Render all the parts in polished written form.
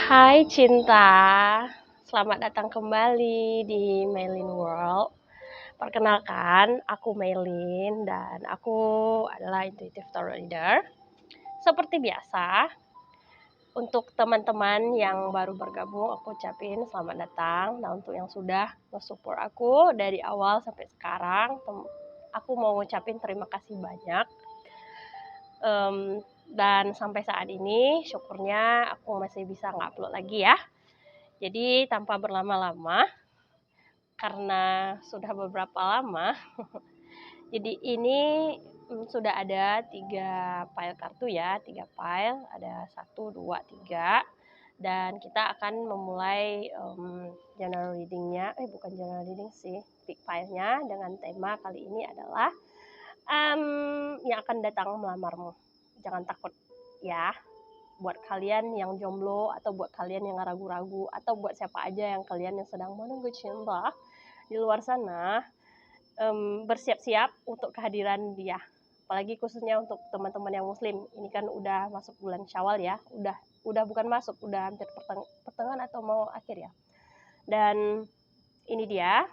Hai cinta, selamat datang kembali di Maylin World. Perkenalkan, aku Maylin dan aku adalah Intuitive Tarot Reader. Seperti biasa, untuk teman-teman yang baru bergabung, aku ucapin selamat datang. Nah, untuk yang sudah nge-support aku dari awal sampai sekarang, aku mau ngucapin terima kasih banyak. Dan sampai saat ini syukurnya aku masih bisa nge-upload lagi ya. Jadi tanpa berlama-lama, karena sudah beberapa lama, jadi ini sudah ada 3 file kartu ya, 3 file, ada 1, 2, 3. Dan kita akan memulai general readingnya, bukan general reading sih, pick file-nya dengan tema kali ini adalah yang akan datang melamarmu. Jangan takut ya, buat kalian yang jomblo atau buat kalian yang ragu-ragu atau buat siapa aja yang kalian yang sedang menunggu cinta di luar sana, bersiap-siap untuk kehadiran dia. Apalagi khususnya untuk teman-teman yang muslim. Ini kan udah masuk bulan Syawal ya, udah bukan masuk, udah hampir pertengahan atau mau akhir ya. Dan ini dia,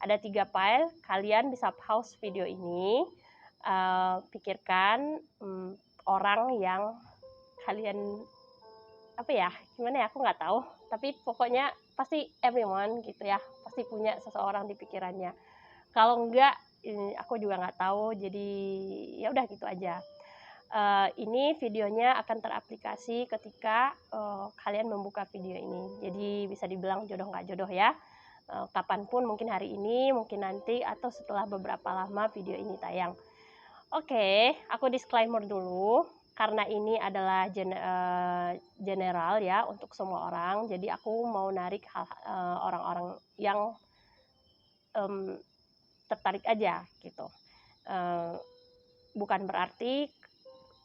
ada 3 file. Kalian bisa pause video ini, pikirkan orang yang kalian gimana ya, aku nggak tahu, tapi pokoknya pasti everyone gitu ya, pasti punya seseorang di pikirannya. Kalau enggak, aku juga nggak tahu, jadi ya udah gitu aja. Ini videonya akan teraplikasi ketika kalian membuka video ini, jadi bisa dibilang jodoh nggak jodoh ya. Kapanpun, mungkin hari ini, mungkin nanti, atau setelah beberapa lama video ini tayang. Oke, aku disclaimer dulu. Karena ini adalah general ya untuk semua orang, jadi aku mau narik orang-orang yang tertarik aja gitu. Bukan berarti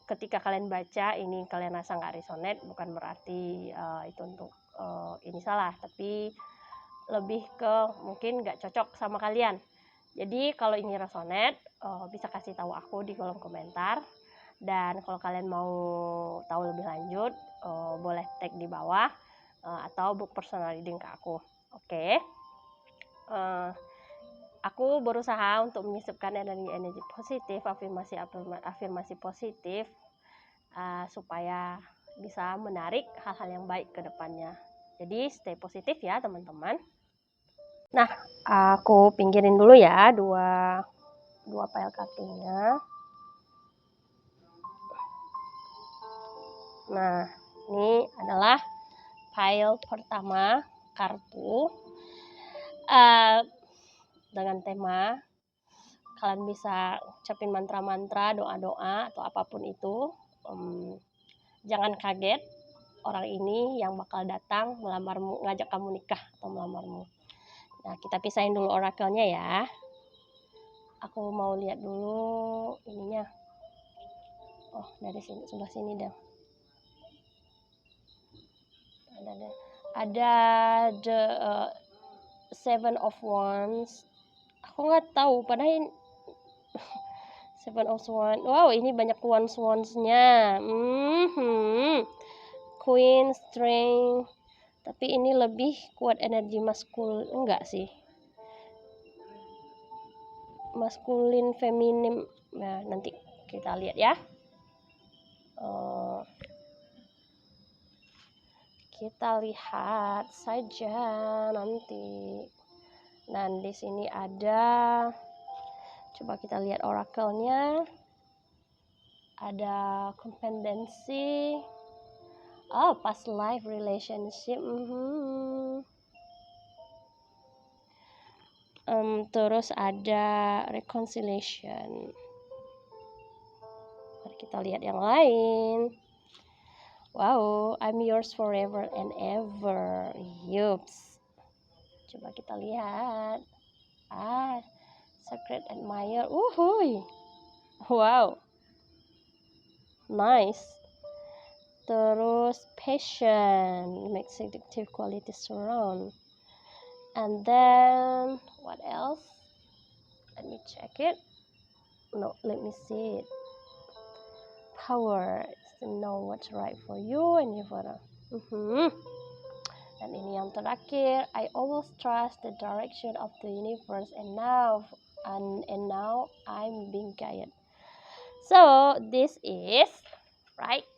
ketika kalian baca ini kalian rasa nggak resonate, bukan berarti itu untuk ini salah, tapi lebih ke mungkin nggak cocok sama kalian. Jadi kalau ini resonate, bisa kasih tahu aku di kolom komentar. Dan kalau kalian mau tahu lebih lanjut, boleh tag di bawah atau book personal reading ke aku. Oke. Aku berusaha untuk menyisipkan energi positif, afirmasi positif, supaya bisa menarik hal-hal yang baik ke depannya. Jadi stay positif ya teman-teman. Nah, aku pinggirin dulu ya dua file kartunya. Nah, ini adalah file pertama kartu dengan tema kalian bisa ucapin mantra-mantra, doa-doa atau apapun itu. Jangan kaget, orang ini yang bakal datang melamarmu, ngajak kamu nikah atau melamarmu. Nah, kita pisahin dulu orakelnya ya. Aku mau lihat dulu ininya. Oh, dari sini, sebelah sini dah. Ada the Seven of Wands. Aku nggak tahu, padahal Seven of Wands. Wow, ini banyak wands-wands-nya. Queen, Strength. Tapi ini lebih kuat energi maskul, enggak sih? Maskulin, feminim. Nah, nanti kita lihat ya. Kita lihat saja nanti. Dan di sini ada, coba kita lihat orakelnya. Ada competency, past life relationship, terus ada reconciliation. Mari kita lihat yang lain. Wow, I'm yours forever and ever. Yups. Coba kita lihat. Secret admirer. Uhuy. Wow. Nice. Terus passion, make seductive qualities surround. And then what else? Let me check it. No, let me see it. Power, to know what's right for you and your father. Dan ini yang terakhir, I always trust the direction of the universe and now I'm being guided. So this is right.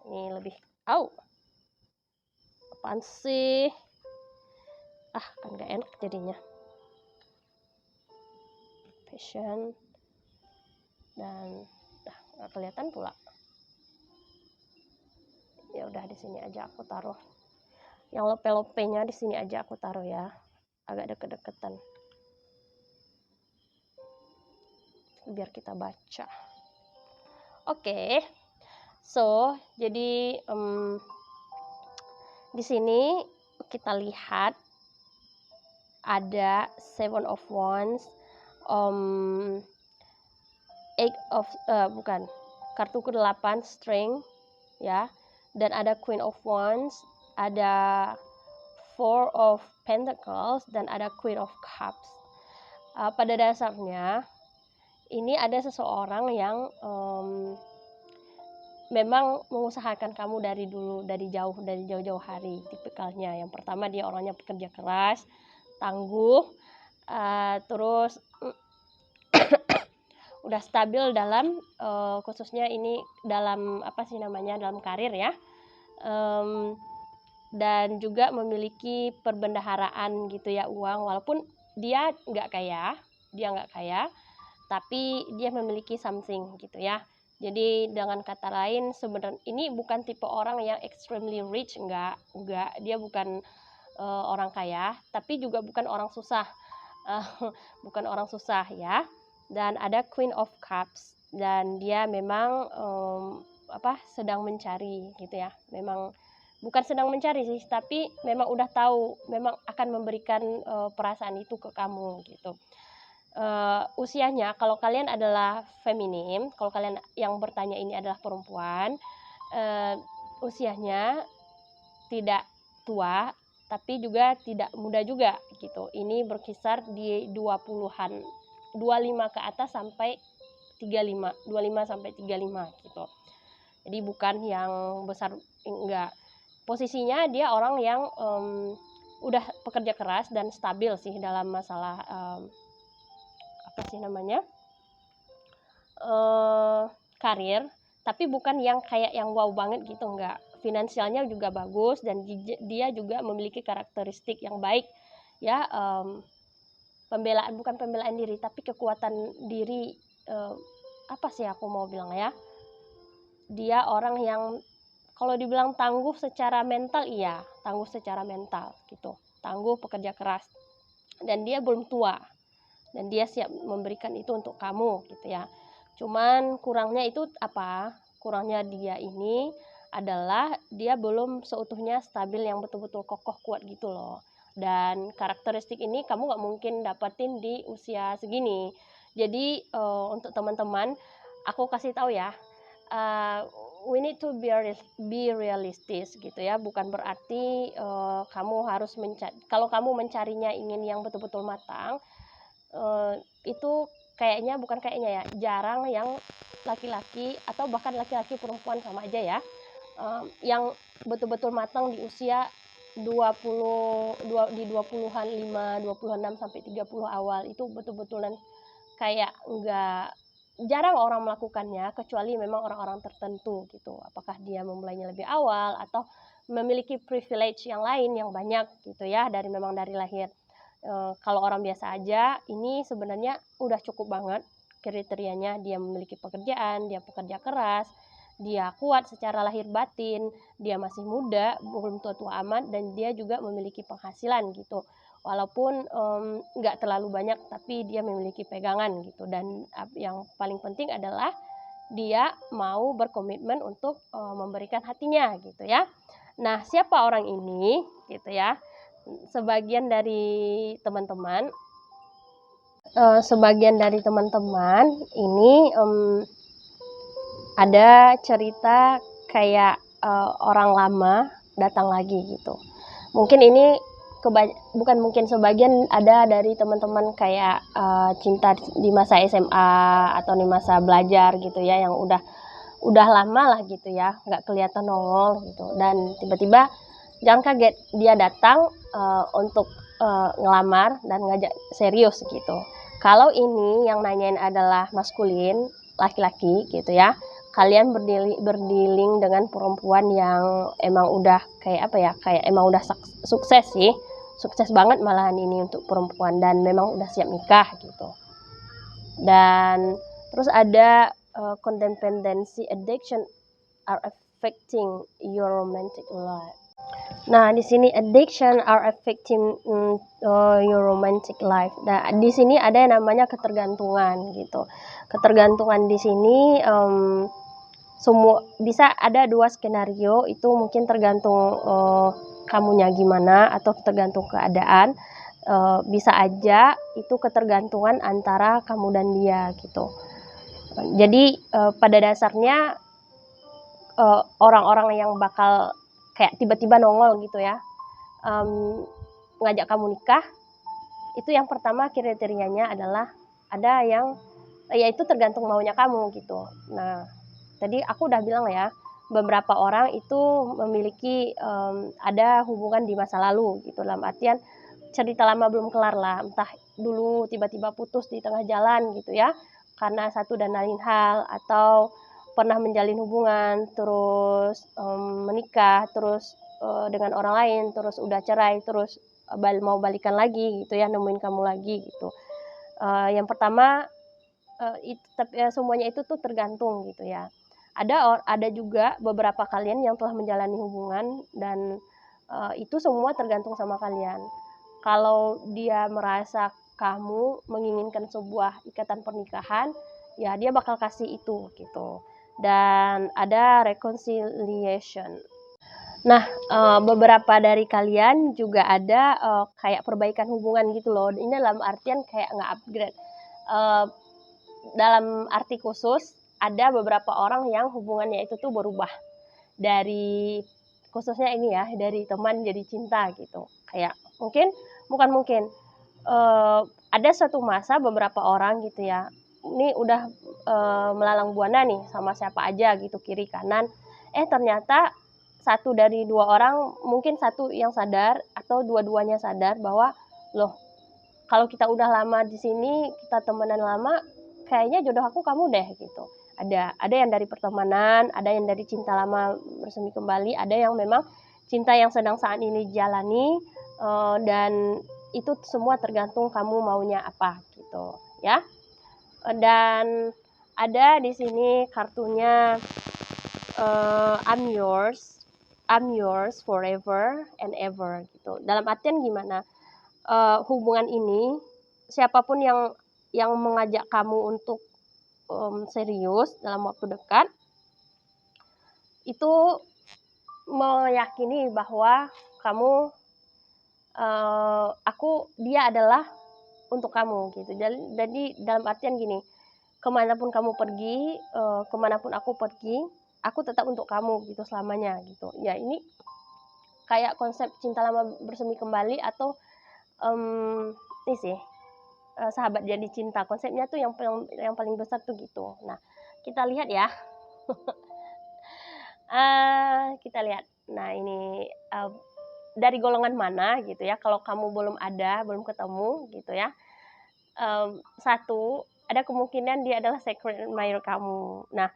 Ini lebih apaan sih? Kan gak enak jadinya. Passion dan nggak kelihatan pula. Ya udah di sini aja aku taruh. Yang lope-lopenya di sini aja aku taruh ya. Agak deket-deketan. Biar kita baca. Oke. So, jadi di sini kita lihat ada Seven of Wands, kartu ke-8 Strength ya, dan ada Queen of Wands, ada Four of Pentacles, dan ada Queen of Cups. Pada dasarnya ini ada seseorang yang memang mengusahakan kamu dari dulu, dari jauh-jauh hari. Tipikalnya yang pertama, dia orangnya pekerja keras, tangguh, terus udah stabil dalam khususnya ini dalam dalam karir ya, dan juga memiliki perbendaharaan gitu ya, uang, walaupun dia nggak kaya, tapi dia memiliki something gitu ya. Jadi dengan kata lain, sebenarnya ini bukan tipe orang yang extremely rich, enggak, dia bukan orang kaya, tapi juga bukan orang susah, bukan orang susah ya. Dan ada Queen of Cups, dan dia memang sedang mencari gitu ya. Memang bukan sedang mencari sih, tapi memang udah tahu, memang akan memberikan perasaan itu ke kamu gitu. Usianya, kalau kalian adalah feminim, kalau kalian yang bertanya ini adalah perempuan, usianya tidak tua tapi juga tidak muda juga gitu. Ini berkisar di 20-an, 25 ke atas sampai 35, 25 sampai 35 gitu. Jadi bukan yang besar, enggak. Posisinya dia orang yang udah pekerja keras dan stabil sih dalam masalah karir, tapi bukan yang kayak yang wow banget gitu, enggak. Finansialnya juga bagus, dan dia juga memiliki karakteristik yang baik ya, bukan pembelaan diri, tapi kekuatan diri, aku mau bilang ya, dia orang yang kalau dibilang tangguh secara mental, iya, tangguh secara mental gitu, tangguh, pekerja keras, dan dia belum tua, dan dia siap memberikan itu untuk kamu gitu ya. Cuman kurangnya itu apa? Kurangnya dia ini adalah dia belum seutuhnya stabil yang betul-betul kokoh kuat gitu loh. Dan karakteristik ini kamu gak mungkin dapetin di usia segini. Jadi untuk teman-teman, aku kasih tahu ya, we need to be realistic gitu ya. Bukan berarti kamu harus kalau kamu mencarinya ingin yang betul-betul matang, itu jarang yang laki-laki atau bahkan laki-laki perempuan sama aja ya, yang betul-betul matang di usia 20-an 5, 26 sampai 30 awal. Itu betul-betulan kayak jarang orang melakukannya, kecuali memang orang-orang tertentu gitu. Apakah dia memulainya lebih awal atau memiliki privilege yang lain yang banyak gitu ya, dari lahir. Kalau orang biasa aja, ini sebenarnya udah cukup banget kriterianya. Dia memiliki pekerjaan, dia pekerja keras, dia kuat secara lahir batin, dia masih muda, belum tua-tua amat, dan dia juga memiliki penghasilan gitu. Walaupun nggak terlalu banyak, tapi dia memiliki pegangan gitu. Dan yang paling penting adalah dia mau berkomitmen untuk memberikan hatinya gitu ya. Nah, siapa orang ini gitu ya? Sebagian dari teman-teman ini ada cerita kayak orang lama datang lagi gitu. Mungkin ini sebagian ada dari teman-teman kayak cinta di masa SMA atau di masa belajar gitu ya, yang udah lama lah gitu ya, nggak kelihatan nongol gitu, dan tiba-tiba jangan kaget dia datang untuk ngelamar dan ngajak serius gitu. Kalau ini yang nanyain adalah maskulin, laki-laki gitu ya, kalian berdealing dengan perempuan yang emang udah kayak apa ya, kayak emang udah sukses sih, sukses banget malahan ini untuk perempuan, dan memang udah siap nikah gitu. Dan terus ada codependency addiction are affecting your romantic life. Nah, di sini addiction are affecting your romantic life. Nah, di sini ada yang namanya ketergantungan gitu. Ketergantungan di sini semua bisa ada dua skenario, itu mungkin tergantung kamunya gimana atau tergantung keadaan. Bisa aja itu ketergantungan antara kamu dan dia gitu. Jadi pada dasarnya orang-orang yang bakal kayak tiba-tiba nongol gitu ya, ngajak kamu nikah, itu yang pertama kriterianya adalah ada yang yaitu tergantung maunya kamu gitu. Nah, tadi aku udah bilang ya, beberapa orang itu memiliki ada hubungan di masa lalu gitu, dalam artian cerita lama belum kelar lah, entah dulu tiba-tiba putus di tengah jalan gitu ya, karena satu dan lain hal, atau pernah menjalin hubungan terus menikah terus dengan orang lain, terus udah cerai, terus mau balikan lagi gitu ya, nemuin kamu lagi gitu. Yang pertama semuanya itu tuh tergantung gitu ya. Ada juga beberapa kalian yang telah menjalani hubungan dan itu semua tergantung sama kalian. Kalau dia merasa kamu menginginkan sebuah ikatan pernikahan, ya dia bakal kasih itu gitu. Dan ada reconciliation. Nah, beberapa dari kalian juga ada kayak perbaikan hubungan gitu loh. Ini dalam artian kayak nge-upgrade. Dalam arti khusus, ada beberapa orang yang hubungannya itu tuh berubah. Dari khususnya ini ya, dari teman jadi cinta gitu. Kayak bukan mungkin, ada suatu masa beberapa orang gitu ya, ini udah melalang buana nih sama siapa aja gitu, kiri kanan, ternyata satu dari dua orang, mungkin satu yang sadar atau dua-duanya sadar bahwa loh, kalau kita udah lama di sini, kita temenan lama, kayaknya jodoh aku kamu deh gitu. Ada yang dari pertemanan, ada yang dari cinta lama bersemi kembali, ada yang memang cinta yang sedang saat ini jalani, dan itu semua tergantung kamu maunya apa gitu ya. Dan ada di sini kartunya I'm yours forever and ever gitu. Dalam artian gimana? Hubungan ini siapapun yang mengajak kamu untuk serius dalam waktu dekat, itu meyakini bahwa kamu dia adalah untuk kamu gitu. Jadi dalam artian gini, kemanapun kamu pergi, kemanapun aku pergi, aku tetap untuk kamu gitu selamanya gitu. Ya ini kayak konsep cinta lama bersemi kembali atau ini sih sahabat jadi cinta. Konsepnya tuh yang paling besar tuh gitu. Nah, kita lihat ya. Kita lihat. Nah, ini dari golongan mana gitu ya. Kalau kamu belum ketemu gitu ya. Satu, ada kemungkinan dia adalah secret admirer kamu. Nah,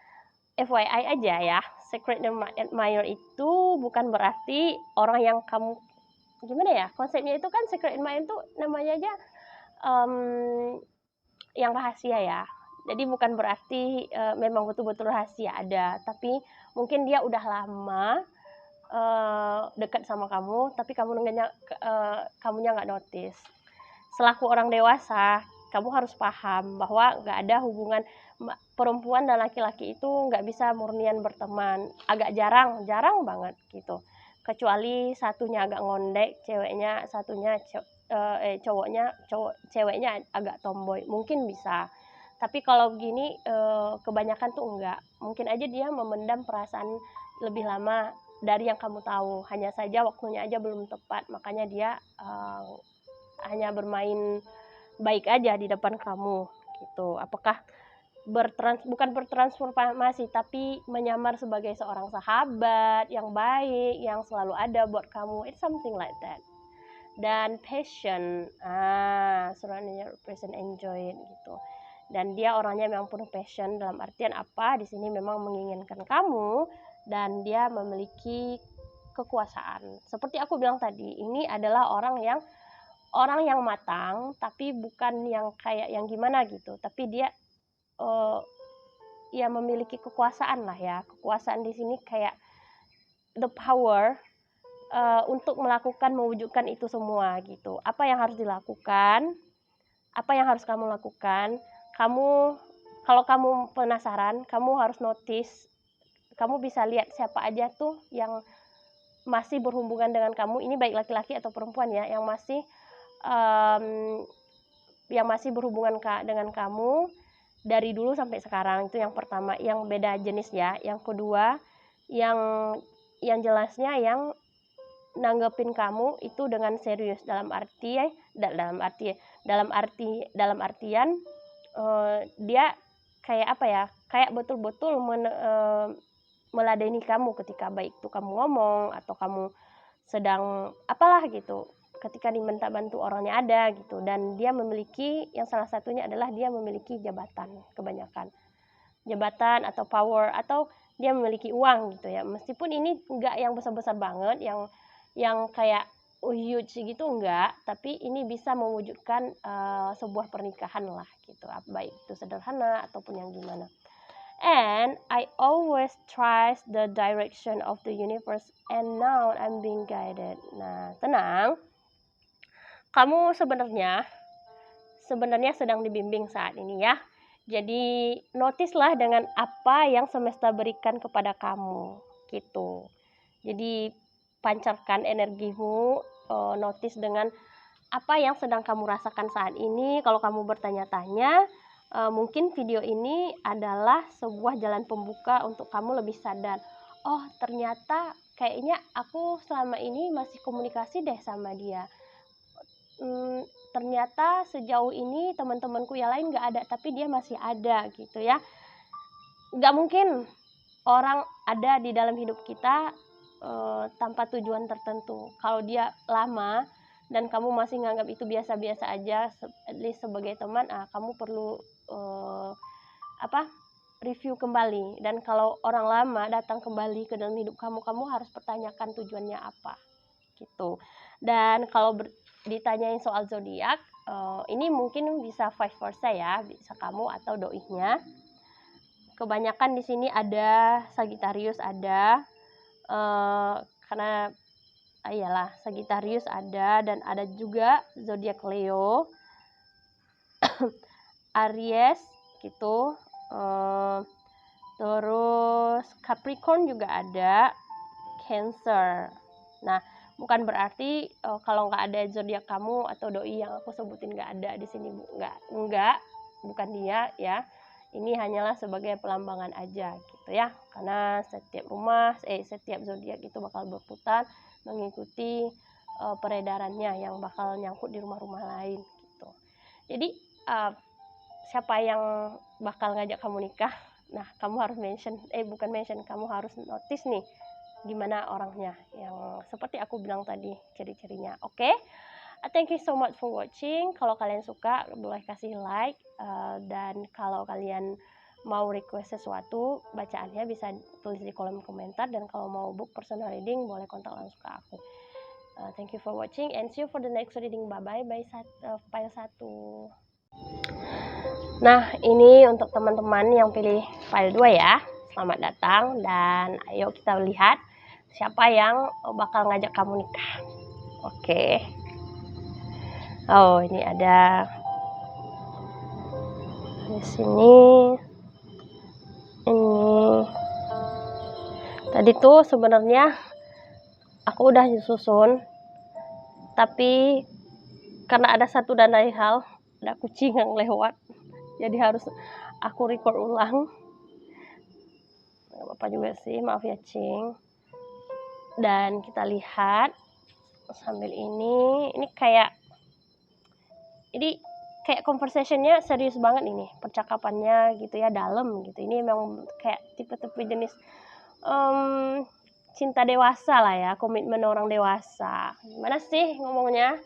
FYI aja ya, secret admirer itu bukan berarti orang yang kamu, gimana ya, konsepnya itu kan secret admirer itu namanya aja yang rahasia ya. Jadi bukan berarti memang betul-betul rahasia ada, tapi mungkin dia udah lama dekat sama kamu, tapi kamunya nggak notice. Selaku orang dewasa, kamu harus paham bahwa nggak ada hubungan perempuan dan laki-laki itu nggak bisa murnian berteman. Agak jarang banget gitu. Kecuali satunya agak ngondek, ceweknya agak tomboy, mungkin bisa. Tapi kalau gini kebanyakan tuh enggak. Mungkin aja dia memendam perasaan lebih lama dari yang kamu tahu. Hanya saja waktunya aja belum tepat, makanya dia hanya bermain baik aja di depan kamu gitu. Apakah bukan bertransformasi, tapi menyamar sebagai seorang sahabat yang baik, yang selalu ada buat kamu. It's something like that. Dan passion, surrounding your person, enjoy it gitu. Dan dia orangnya memang penuh passion, dalam artian apa? Di sini memang menginginkan kamu, dan dia memiliki kekuasaan. Seperti aku bilang tadi, ini adalah orang yang matang, tapi bukan yang kayak yang gimana gitu. Tapi dia ya memiliki kekuasaan lah ya. Kekuasaan di sini kayak the power untuk mewujudkan itu semua gitu. Apa yang harus dilakukan? Apa yang harus kamu lakukan? Kalau kamu penasaran, kamu harus notice. Kamu bisa lihat siapa aja tuh yang masih berhubungan dengan kamu. Ini baik laki-laki atau perempuan ya, yang masih berhubungan dengan kamu dari dulu sampai sekarang. Itu yang pertama, yang beda jenis ya. Yang kedua, yang jelasnya yang nanggepin kamu itu dengan serius, dalam artian dia kayak apa ya, kayak betul-betul meladeni kamu ketika baik itu kamu ngomong atau kamu sedang apalah gitu, ketika diminta bantu orangnya ada gitu. Dan dia memiliki, yang salah satunya adalah dia memiliki jabatan, kebanyakan jabatan atau power, atau dia memiliki uang gitu ya. Meskipun ini enggak yang besar-besar banget, yang kayak huge gitu enggak, tapi ini bisa mewujudkan sebuah pernikahan lah gitu, baik itu sederhana ataupun yang gimana. And I always trust the direction of the universe, and now I'm being guided. Nah, tenang, kamu sebenarnya sedang dibimbing saat ini ya. Jadi notice lah dengan apa yang semesta berikan kepada kamu gitu. Jadi pancarkan energimu, notice dengan apa yang sedang kamu rasakan saat ini. Kalau kamu bertanya-tanya, mungkin video ini adalah sebuah jalan pembuka untuk kamu lebih sadar. Oh, ternyata kayaknya aku selama ini masih komunikasi deh sama dia. Ternyata sejauh ini teman-temanku yang lain gak ada, tapi dia masih ada gitu ya. Gak mungkin orang ada di dalam hidup kita tanpa tujuan tertentu. Kalau dia lama dan kamu masih nganggap itu biasa-biasa aja, at least sebagai teman, kamu perlu review kembali. Dan kalau orang lama datang kembali ke dalam hidup kamu, kamu harus pertanyakan tujuannya apa gitu. Dan kalau ditanyain soal zodiak, ini mungkin bisa vice versa ya, bisa kamu atau doinya. Kebanyakan di sini ada Sagittarius, ada karena iyalah Sagittarius ada, dan ada juga zodiak Leo, Aries gitu, terus Capricorn juga ada, Cancer. Nah, bukan berarti kalau nggak ada zodiak kamu atau doi yang aku sebutin nggak ada di sini, nggak, bukan dia ya. Ini hanyalah sebagai pelambangan aja gitu ya, karena setiap zodiak itu bakal berputar mengikuti peredarannya yang bakal nyangkut di rumah-rumah lain gitu. Jadi siapa yang bakal ngajak kamu nikah, nah kamu harus kamu harus notice nih gimana orangnya, yang seperti aku bilang tadi ciri-cirinya. Oke? Thank you so much for watching. Kalau kalian suka boleh kasih like, dan kalau kalian mau request sesuatu bacaannya bisa tulis di kolom komentar, dan kalau mau book personal reading boleh kontak langsung ke aku. Thank you for watching and see you for the next reading. Bye bye file 1. Nah, ini untuk teman-teman yang pilih file 2 ya. Selamat datang, dan ayo kita lihat siapa yang bakal ngajak kamu nikah. Oke. Oh, ini ada di sini. Ini tadi tuh sebenarnya aku udah disusun, tapi karena ada satu dan lain hal, ada kucing yang lewat, jadi harus aku record ulang. Gak apa-apa juga sih, maaf ya Cing. Dan kita lihat sambil ini kayak, ini kayak conversationnya serius banget ini, percakapannya gitu ya, dalam gitu. Ini memang kayak tipe-tipe jenis cinta dewasa lah ya, komitmen orang dewasa. Gimana sih ngomongnya?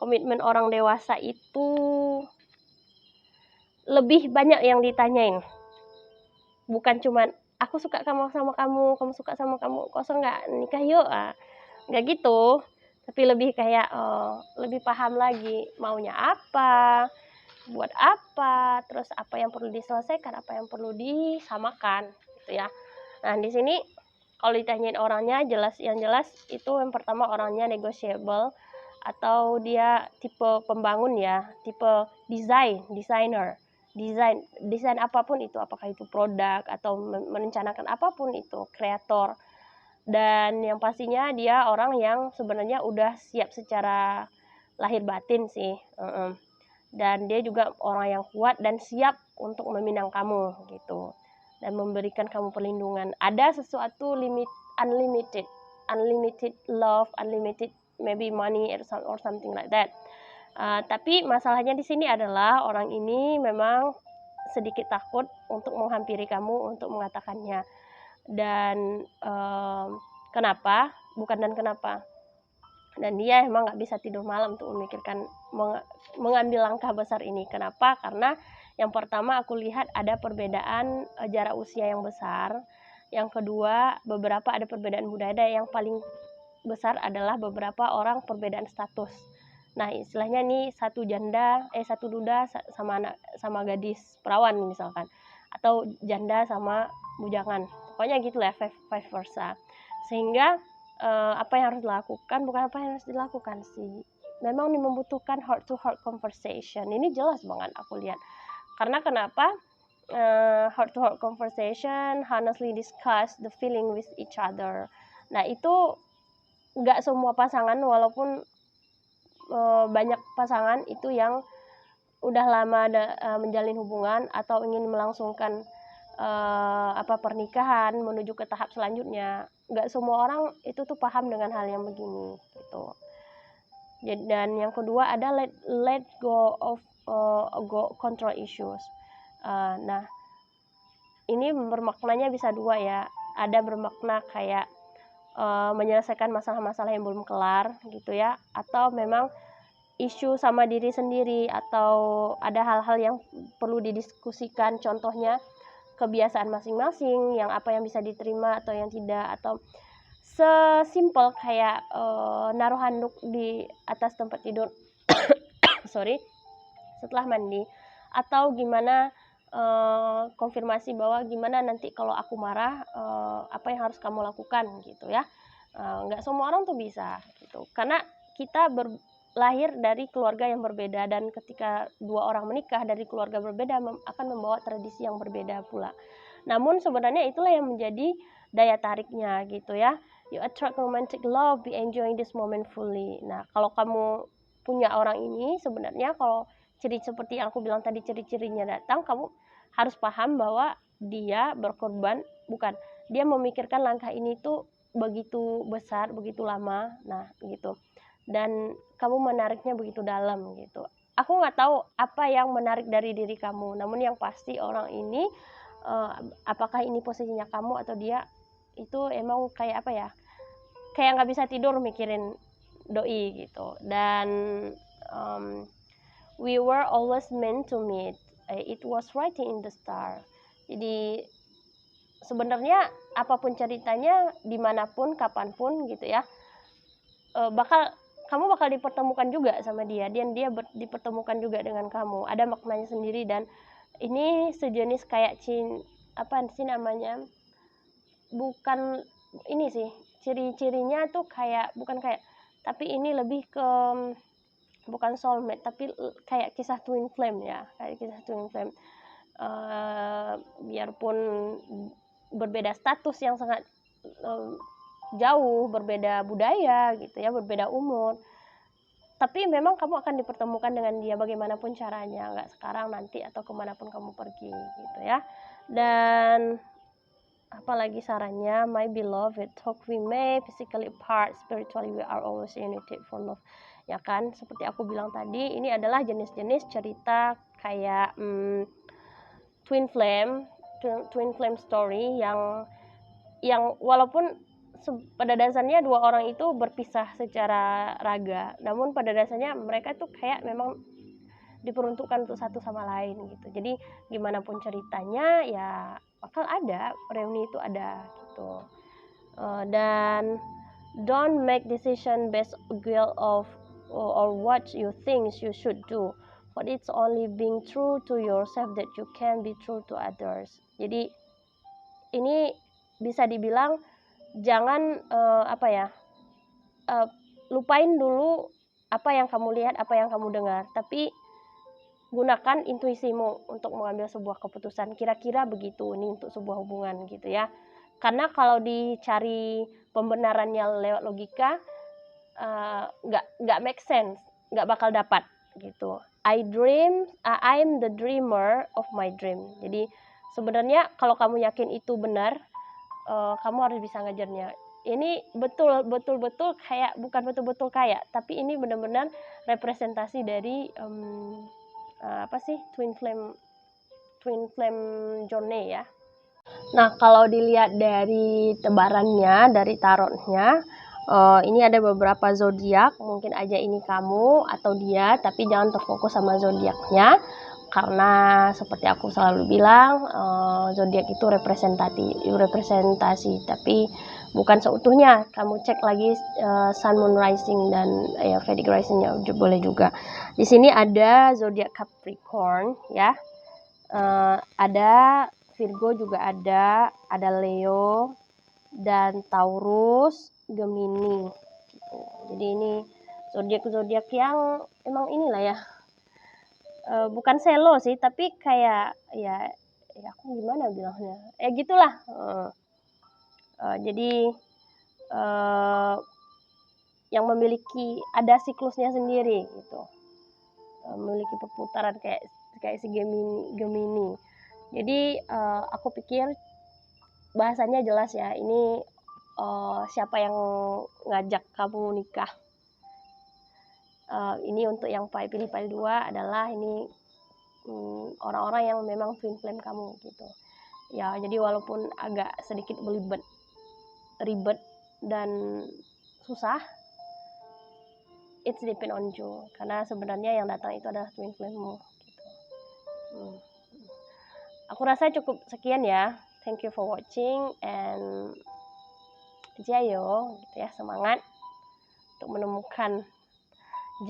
Komitmen orang dewasa itu lebih banyak yang ditanyain. Bukan cuman aku suka sama kamu suka sama kamu, kosong nggak nikah yuk, nggak gitu. Tapi lebih kayak lebih paham lagi maunya apa, buat apa, terus apa yang perlu diselesaikan, apa yang perlu disamakan gitu ya. Nah di sini kalau ditanyain orangnya yang jelas itu yang pertama orangnya negotiable, atau dia tipe pembangun ya, tipe desainer, desain apapun itu, apakah itu produk atau merencanakan apapun itu, kreator. Dan yang pastinya dia orang yang sebenarnya udah siap secara lahir batin sih. Dan dia juga orang yang kuat dan siap untuk meminang kamu gitu, dan memberikan kamu perlindungan. Ada sesuatu unlimited love, unlimited maybe money or something like that. Tapi masalahnya di sini adalah orang ini memang sedikit takut untuk menghampiri kamu, untuk mengatakannya. Dan kenapa? Dan dia emang nggak bisa tidur malam untuk memikirkan mengambil langkah besar ini. Kenapa? Karena yang pertama aku lihat ada perbedaan jarak usia yang besar. Yang kedua, beberapa ada perbedaan budaya. Yang paling besar adalah beberapa orang perbedaan status. Nah, istilahnya nih satu duda sama gadis perawan misalkan, atau janda sama bujangan. Pokoknya gitu lah, vice versa. Sehingga apa yang harus dilakukan, bukan apa yang harus dilakukan sih, memang membutuhkan heart to heart conversation. Ini jelas banget aku lihat. Karena kenapa? Heart to heart conversation, honestly discuss the feeling with each other. Nah itu nggak semua pasangan, walaupun banyak pasangan itu yang udah lama menjalin hubungan atau ingin melangsungkan pernikahan menuju ke tahap selanjutnya, nggak semua orang itu tuh paham dengan hal yang begini gitu. Dan yang kedua ada let go of control issues. Nah ini bermaknanya bisa dua ya. Ada bermakna kayak menyelesaikan masalah-masalah yang belum kelar gitu ya, atau memang isu sama diri sendiri, atau ada hal-hal yang perlu didiskusikan, contohnya kebiasaan masing-masing, yang apa yang bisa diterima atau yang tidak, atau sesimpel kayak naruh handuk di atas tempat tidur setelah mandi, atau gimana konfirmasi bahwa gimana nanti kalau aku marah, apa yang harus kamu lakukan gitu ya. Nggak semua orang tuh bisa gitu, karena kita lahir dari keluarga yang berbeda, dan ketika dua orang menikah dari keluarga berbeda akan membawa tradisi yang berbeda pula. Namun sebenarnya itulah yang menjadi daya tariknya gitu ya. You attract romantic love, be enjoying this moment fully. Nah kalau kamu punya orang ini, sebenarnya kalau ciri seperti yang aku bilang tadi, ciri-cirinya datang, kamu harus paham bahwa dia berkorban, bukan, dia memikirkan langkah ini tuh begitu besar, begitu lama, nah gitu, dan kamu menariknya begitu dalam gitu. Aku nggak tahu apa yang menarik dari diri kamu, namun yang pasti orang ini apakah ini posisinya kamu atau dia, itu emang kayak apa ya, kayak nggak bisa tidur mikirin doi gitu. Dan we were always meant to meet, it was writing in the star. Jadi sebenarnya apapun ceritanya, dimanapun kapanpun gitu ya, kamu bakal dipertemukan juga sama dia, dan dia dipertemukan juga dengan kamu. Ada maknanya sendiri, dan ini sejenis kayak apa sih namanya, bukan ini sih, ciri-cirinya tuh kayak, bukan kayak, tapi ini lebih ke bukan soulmate, tapi kayak kisah twin flame ya, kayak kisah twin flame. Biarpun berbeda status yang sangat jauh, berbeda budaya gitu ya, berbeda umur, tapi memang kamu akan dipertemukan dengan dia bagaimanapun caranya, nggak sekarang, nanti, atau kemanapun kamu pergi gitu ya. Dan apalagi sarannya, my beloved, talk we may physically apart, spiritually we are always united for love. Ya kan, seperti aku bilang tadi, ini adalah jenis-jenis cerita kayak twin flame story yang walaupun pada dasarnya dua orang itu berpisah secara raga, namun pada dasarnya mereka tuh kayak memang diperuntukkan untuk satu sama lain gitu. Jadi gimana pun ceritanya ya bakal ada, reuni itu ada gitu. Dan don't make decision based guilt of or what you think you should do, but it's only being true to yourself that you can be true to others. Jadi ini bisa dibilang jangan lupain dulu apa yang kamu lihat, apa yang kamu dengar, tapi gunakan intuisimu untuk mengambil sebuah keputusan. Kira-kira begitu nih untuk sebuah hubungan gitu ya. Karena kalau dicari pembenarannya lewat logika, nggak make sense, nggak bakal dapat gitu. I'm the dreamer of my dream. Jadi sebenarnya kalau kamu yakin itu benar, kamu harus bisa ngejarnya. Ini betul-betul kayak, bukan betul-betul kayak, tapi ini benar-benar representasi dari twin flame journey ya. Nah, kalau dilihat dari tebarannya, dari tarotnya, ini ada beberapa zodiak, mungkin aja ini kamu atau dia, tapi jangan terfokus sama zodiaknya, karena seperti aku selalu bilang, zodiak itu representasi, tapi bukan seutuhnya. Kamu cek lagi sun, moon, rising, dan ya Vedic risingnya boleh juga. Di sini ada zodiak Capricorn ya, ada Virgo juga ada Leo dan Taurus, Gemini gitu. Jadi ini zodiak yang emang inilah ya, bukan selo sih, tapi kayak ya aku gimana bilangnya, gitulah. Jadi yang memiliki ada siklusnya sendiri gitu, memiliki perputaran kayak si Gemini. Jadi aku pikir bahasanya jelas ya, ini siapa yang ngajak kamu nikah. Ini untuk yang pilih file 2 adalah ini orang-orang yang memang twin flame kamu gitu ya. Jadi walaupun agak sedikit ribet dan susah, it's depend on you, karena sebenarnya yang datang itu adalah twin flame-mu gitu. Aku rasa cukup sekian ya. Thank you for watching, and jayo gitu ya, semangat untuk menemukan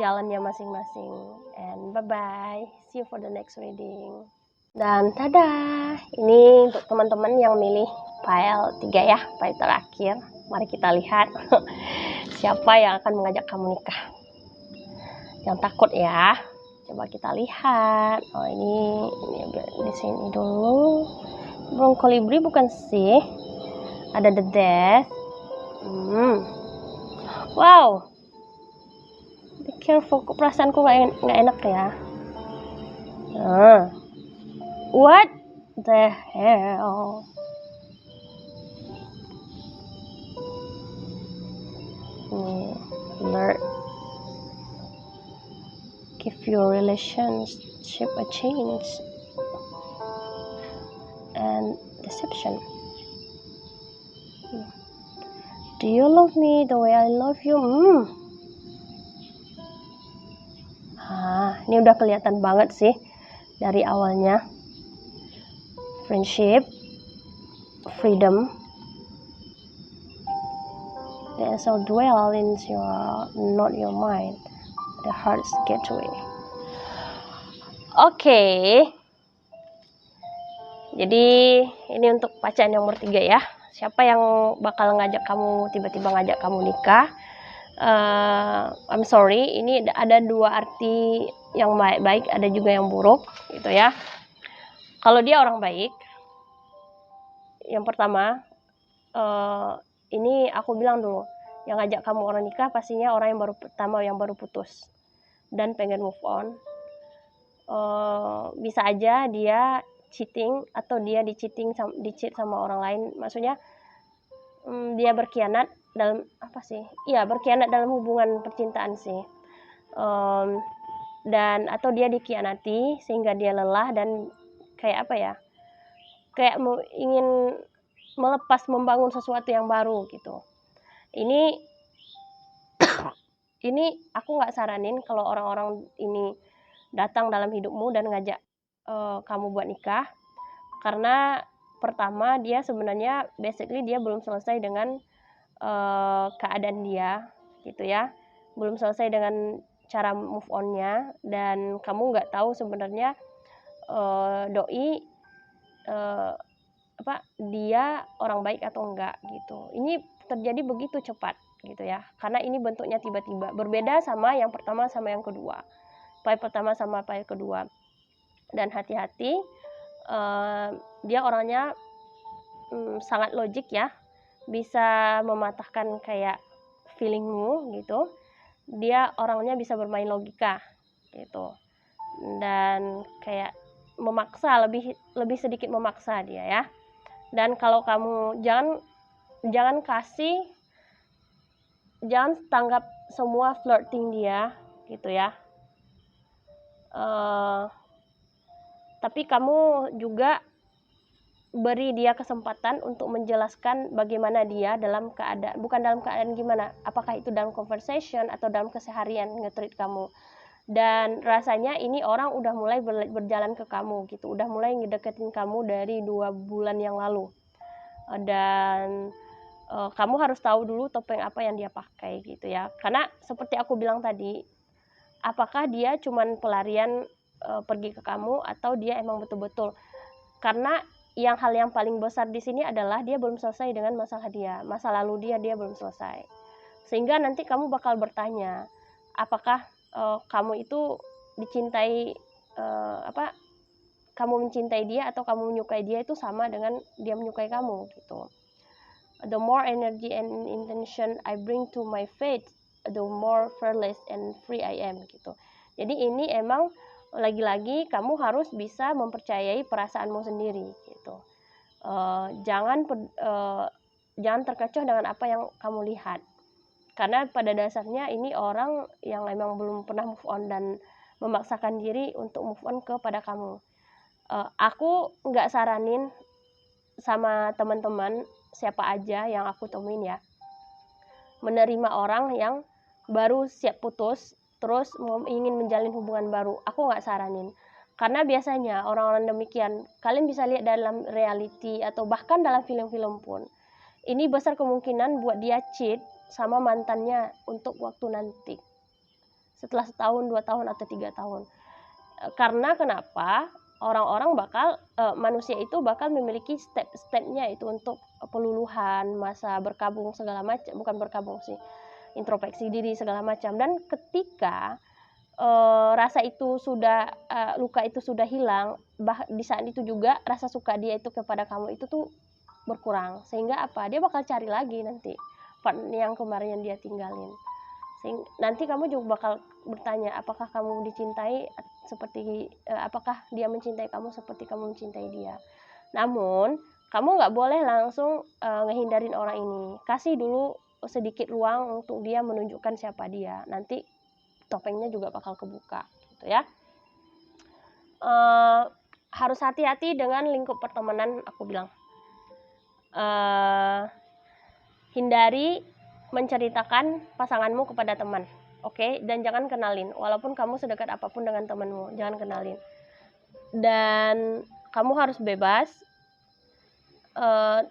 jalannya masing-masing, and bye bye, see you for the next reading. Dan tada, ini untuk teman-teman yang milih file 3 ya, file terakhir. Mari kita lihat siapa yang akan mengajak kamu nikah. Jangan takut ya, coba kita lihat. Oh ini di sini dulu. Burung kolibri bukan sih? Ada the death. Wow, be careful, kok perasaanku nggak enak ya. What the hell? Alert. Give your relationship a change and deception. Do you love me the way I love you? Ini udah kelihatan banget sih dari awalnya. Friendship, freedom, they shall dwell in not your mind, the heart's gateway. Oke. Jadi ini untuk pacaran yang nomor 3 ya. Siapa yang bakal tiba-tiba ngajak kamu nikah? I'm sorry, ini ada 2 arti yang baik, ada juga yang buruk gitu ya. Kalau dia orang baik, yang pertama, ini aku bilang dulu, yang ngajak kamu orang nikah pastinya orang yang baru putus dan pengen move on. Bisa aja dia cheating atau dia di-cheat sama orang lain, maksudnya dia berkhianat dalam apa sih? Iya, berkhianat dalam hubungan percintaan sih. Dan atau dia dikhianati sehingga dia lelah dan kayak apa ya? Kayak ingin melepas, membangun sesuatu yang baru gitu. Ini aku nggak saranin kalau orang-orang ini datang dalam hidupmu dan ngajak kamu buat nikah, karena pertama dia sebenarnya basically dia belum selesai dengan keadaan dia gitu ya, belum selesai dengan cara move on-nya, dan kamu nggak tahu sebenarnya doi dia orang baik atau enggak gitu. Ini terjadi begitu cepat gitu ya, karena ini bentuknya tiba-tiba, berbeda sama yang pertama sama yang kedua, file pertama sama file kedua. Dan hati-hati, dia orangnya sangat logik ya, bisa mematahkan kayak feelingmu gitu. Dia orangnya bisa bermain logika gitu, dan kayak memaksa, lebih sedikit memaksa dia ya. Dan kalau kamu jangan tanggap semua flirting dia gitu ya, tapi kamu juga beri dia kesempatan untuk menjelaskan bagaimana dia bukan dalam keadaan gimana, apakah itu dalam conversation atau dalam keseharian nge-treat kamu. Dan rasanya ini orang udah mulai berjalan ke kamu gitu, udah mulai ngedeketin kamu dari 2 bulan yang lalu. Dan kamu harus tahu dulu topeng apa yang dia pakai gitu ya, karena seperti aku bilang tadi, apakah dia cuman pelarian pergi ke kamu atau dia emang betul-betul, karena hal yang paling besar di sini adalah dia belum selesai dengan masa lalu dia belum selesai, sehingga nanti kamu bakal bertanya apakah kamu itu dicintai, kamu mencintai dia atau kamu menyukai dia itu sama dengan dia menyukai kamu gitu. The more energy and intention I bring to my faith, the more fearless and free I am gitu. Jadi ini emang lagi-lagi kamu harus bisa mempercayai perasaanmu sendiri gitu. Jangan terkecoh dengan apa yang kamu lihat, karena pada dasarnya ini orang yang memang belum pernah move on dan memaksakan diri untuk move on kepada kamu. Aku nggak saranin sama teman-teman siapa aja yang aku temuin ya, menerima orang yang baru siap putus terus ingin menjalin hubungan baru. Aku nggak saranin, karena biasanya orang-orang demikian, kalian bisa lihat dalam reality atau bahkan dalam film-film pun, ini besar kemungkinan buat dia cheat sama mantannya untuk waktu nanti, setelah 1 tahun, 2 tahun, atau 3 tahun. Karena kenapa? Orang-orang manusia itu bakal memiliki step-stepnya itu untuk peluluhan, masa berkabung segala macam, bukan berkabung sih, introspeksi diri segala macam. Dan ketika rasa itu sudah luka itu sudah hilang, di saat itu juga rasa suka dia itu kepada kamu itu tuh berkurang, sehingga apa, dia bakal cari lagi nanti partner yang kemarin yang dia tinggalin. Nanti kamu juga bakal bertanya apakah kamu dicintai seperti apakah dia mencintai kamu seperti kamu mencintai dia. Namun kamu nggak boleh langsung ngehindarin orang ini, kasih dulu sedikit ruang untuk dia menunjukkan siapa dia, nanti topengnya juga bakal kebuka gitu ya. Harus hati-hati dengan lingkup pertemanan, aku bilang. Hindari menceritakan pasanganmu kepada teman, oke? Dan jangan kenalin, walaupun kamu sedekat apapun dengan temanmu, jangan kenalin. Dan kamu harus bebas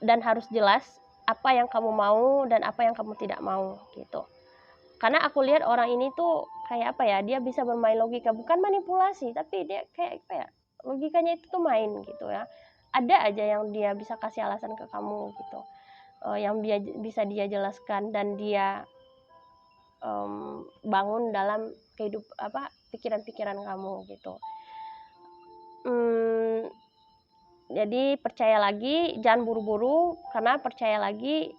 dan harus jelas apa yang kamu mau dan apa yang kamu tidak mau gitu. Karena aku lihat orang ini tuh kayak apa ya, dia bisa bermain logika, bukan manipulasi, tapi dia kayak apa ya, logikanya itu tuh main gitu ya. Ada aja yang dia bisa kasih alasan ke kamu gitu, yang bisa dia jelaskan dan dia bangun dalam pikiran-pikiran kamu gitu. Jadi percaya lagi, jangan buru-buru, karena percaya lagi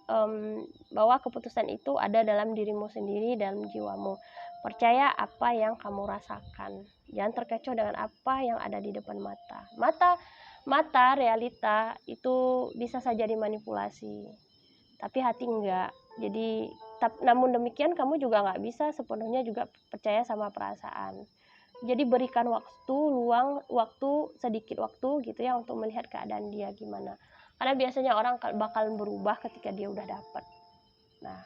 bahwa keputusan itu ada dalam dirimu sendiri, dalam jiwamu. Percaya apa yang kamu rasakan, jangan terkecoh dengan apa yang ada di depan mata. Mata, realita itu bisa saja dimanipulasi, tapi hati enggak. Jadi, namun demikian kamu juga nggak bisa sepenuhnya juga percaya sama perasaan. Jadi berikan waktu, luang waktu, sedikit waktu gitu ya untuk melihat keadaan dia gimana. Karena biasanya orang bakal berubah ketika dia udah dapet. Nah,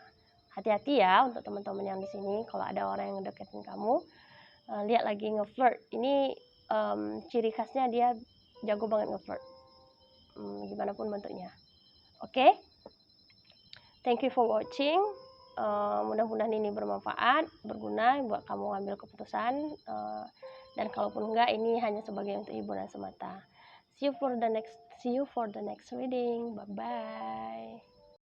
hati-hati ya untuk teman-teman yang di sini. Kalau ada orang yang deketin kamu, lihat lagi ngeflirt. Ini ciri khasnya dia jago banget ngeflirt. Gimana pun bentuknya. Oke? Thank you for watching. Mudah-mudahan ini bermanfaat, berguna buat kamu ngambil keputusan. Dan kalaupun enggak, ini hanya sebagai untuk hiburan semata. See you for the next reading. Bye bye.